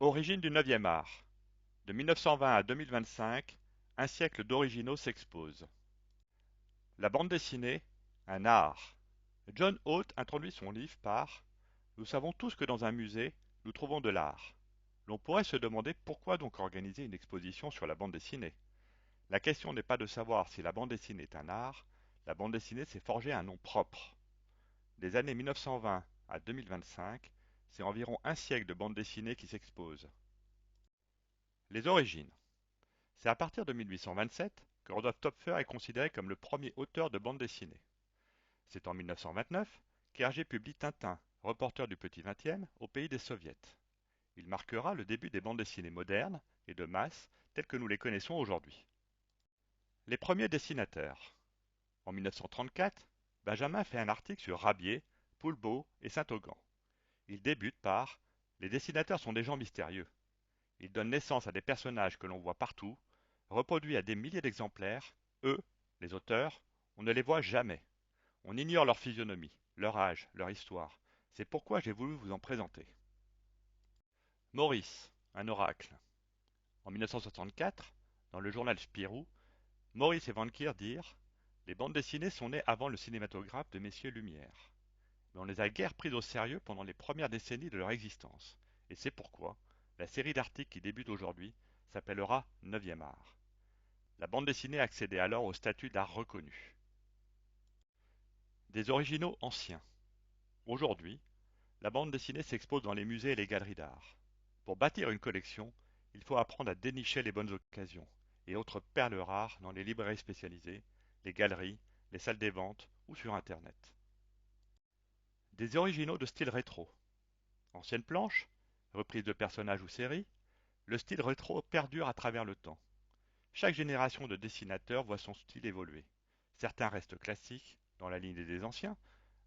Origine du 9e art. De 1920 à 2025, un siècle d'originaux s'expose. La bande dessinée, un art. John Holt introduit son livre par Nous savons tous que dans un musée, nous trouvons de l'art. L'on pourrait se demander pourquoi donc organiser une exposition sur la bande dessinée. La question n'est pas de savoir si la bande dessinée est un art, la bande dessinée s'est forgé un nom propre. Des années 1920 à 2025, c'est environ un siècle de bande dessinée qui s'expose. Les origines. C'est à partir de 1827 que Rodolphe Töpffer est considéré comme le premier auteur de bande dessinée. C'est en 1929 qu'Hergé publie Tintin, reporter du petit XXe, au pays des Soviets. Il marquera le début des bandes dessinées modernes et de masse telles que nous les connaissons aujourd'hui. Les premiers dessinateurs. En 1934, Benjamin fait un article sur Rabier, Poulbeau et Saint-Augan. Il débute par Les dessinateurs sont des gens mystérieux. Ils donnent naissance à des personnages que l'on voit partout, reproduits à des milliers d'exemplaires. Eux, les auteurs, on ne les voit jamais. On ignore leur physionomie, leur âge, leur histoire. C'est pourquoi j'ai voulu vous en présenter. Maurice, un oracle. En 1964, dans le journal Spirou, Maurice et Vankir dirent Les bandes dessinées sont nées avant le cinématographe de messieurs Lumière. Mais on les a guère prises au sérieux pendant les premières décennies de leur existence. Et c'est pourquoi la série d'articles qui débute aujourd'hui s'appellera 9e art. La bande dessinée accédait alors au statut d'art reconnu. Des originaux anciens. Aujourd'hui, la bande dessinée s'expose dans les musées et les galeries d'art. Pour bâtir une collection, il faut apprendre à dénicher les bonnes occasions et autres perles rares dans les librairies spécialisées, les galeries, les salles des ventes ou sur Internet. Des originaux de style rétro. Anciennes planches, reprises de personnages ou séries, le style rétro perdure à travers le temps. Chaque génération de dessinateurs voit son style évoluer. Certains restent classiques, dans la lignée des anciens,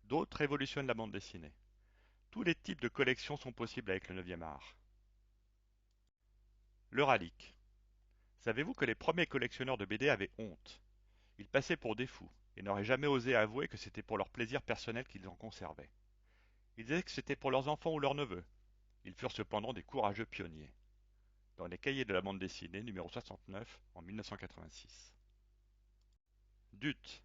d'autres révolutionnent la bande dessinée. Tous les types de collections sont possibles avec le 9e art. Le rallique. Savez-vous que les premiers collectionneurs de BD avaient honte? Ils passaient pour des fous et n'auraient jamais osé avouer que c'était pour leur plaisir personnel qu'ils en conservaient. Ils disaient que c'était pour leurs enfants ou leurs neveux. Ils furent cependant des courageux pionniers. Dans les cahiers de la bande dessinée numéro 69 en 1986. Dut,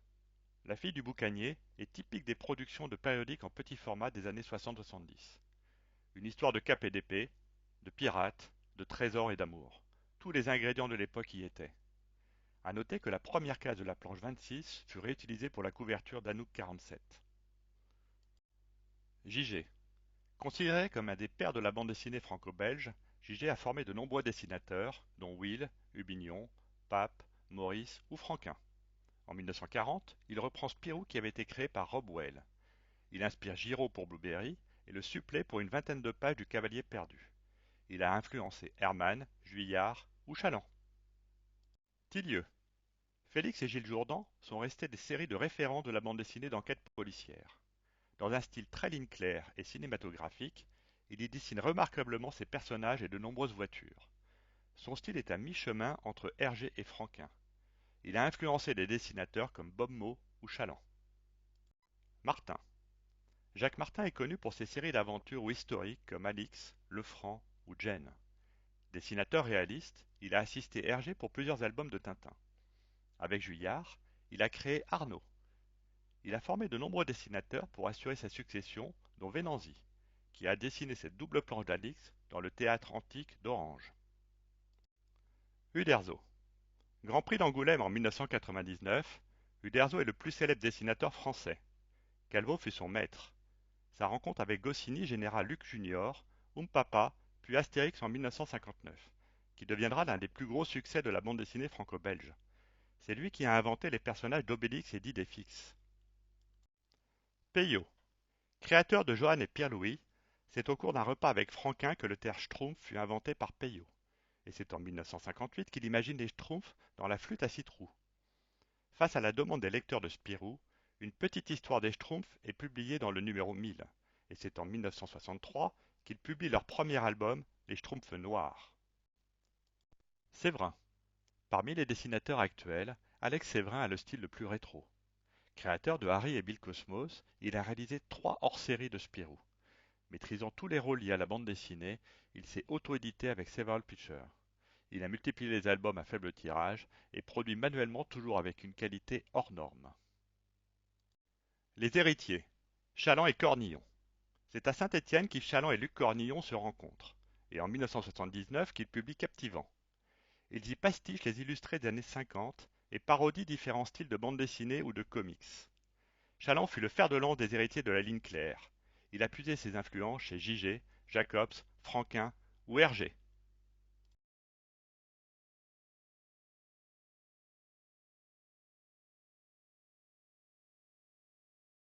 la fille du boucanier, est typique des productions de périodiques en petit format des années 60-70. Une histoire de cap et d'épée, de pirates, de trésors et d'amour. Tous les ingrédients de l'époque y étaient. À noter que la première case de la planche 26 fut réutilisée pour la couverture d'Anouk 47. J.G. Considéré comme un des pères de la bande dessinée franco-belge, J.G. a formé de nombreux dessinateurs, dont Will, Hubignon, Pape, Maurice ou Franquin. En 1940, il reprend Spirou qui avait été créé par Rob Well. Il inspire Giraud pour Blueberry et le supplée pour une vingtaine de pages du Cavalier perdu. Il a influencé Herman, Juillard ou Chaland. Tillieux. Félix et Gilles Jourdan sont restés des séries de référents de la bande dessinée d'enquête policière. Dans un style très ligne claire et cinématographique, il y dessine remarquablement ses personnages et de nombreuses voitures. Son style est à mi-chemin entre Hergé et Franquin. Il a influencé des dessinateurs comme Bob Mau ou Chaland. Martin. Jacques Martin est connu pour ses séries d'aventures ou historiques comme Alix, Le Franc ou Jen. Dessinateur réaliste, il a assisté Hergé pour plusieurs albums de Tintin. Avec Juillard, il a créé Arnaud. Il a formé de nombreux dessinateurs pour assurer sa succession, dont Venanzi, qui a dessiné cette double planche d'Alix dans le théâtre antique d'Orange. Uderzo. Grand Prix d'Angoulême en 1999, Uderzo est le plus célèbre dessinateur français. Calvo fut son maître. Sa rencontre avec Goscinny généra Luc Junior, Papa, puis Astérix en 1959, qui deviendra l'un des plus gros succès de la bande dessinée franco-belge. C'est lui qui a inventé les personnages d'Obélix et d'Idéfix. Peyo. Créateur de Johann et Pierre-Louis, c'est au cours d'un repas avec Franquin que le terme schtroumpf fut inventé par Peyo. Et c'est en 1958 qu'il imagine les schtroumpfs dans la flûte à 6 trous. Face à la demande des lecteurs de Spirou, une petite histoire des schtroumpfs est publiée dans le numéro 1000. Et c'est en 1963 qu'ils publient leur premier album, Les Schtroumpfs Noirs. Séverin. Parmi les dessinateurs actuels, Alex Séverin a le style le plus rétro. Créateur de Harry et Bill Cosmos, il a réalisé 3 hors-séries de Spirou. Maîtrisant tous les rôles liés à la bande dessinée, il s'est auto-édité avec Several Pictures. Il a multiplié les albums à faible tirage et produit manuellement toujours avec une qualité hors norme. Les héritiers, Chaland et Cornillon. C'est à Saint-Étienne qu'Yves Chaland et Luc Cornillon se rencontrent, et en 1979 qu'ils publient Captivant. Ils y pastichent les illustrés des années 50 et parodient différents styles de bande dessinée ou de comics. Chaland fut le fer de lance des héritiers de la ligne claire. Il a puisé ses influences chez J.G., Jacobs, Franquin ou Hergé.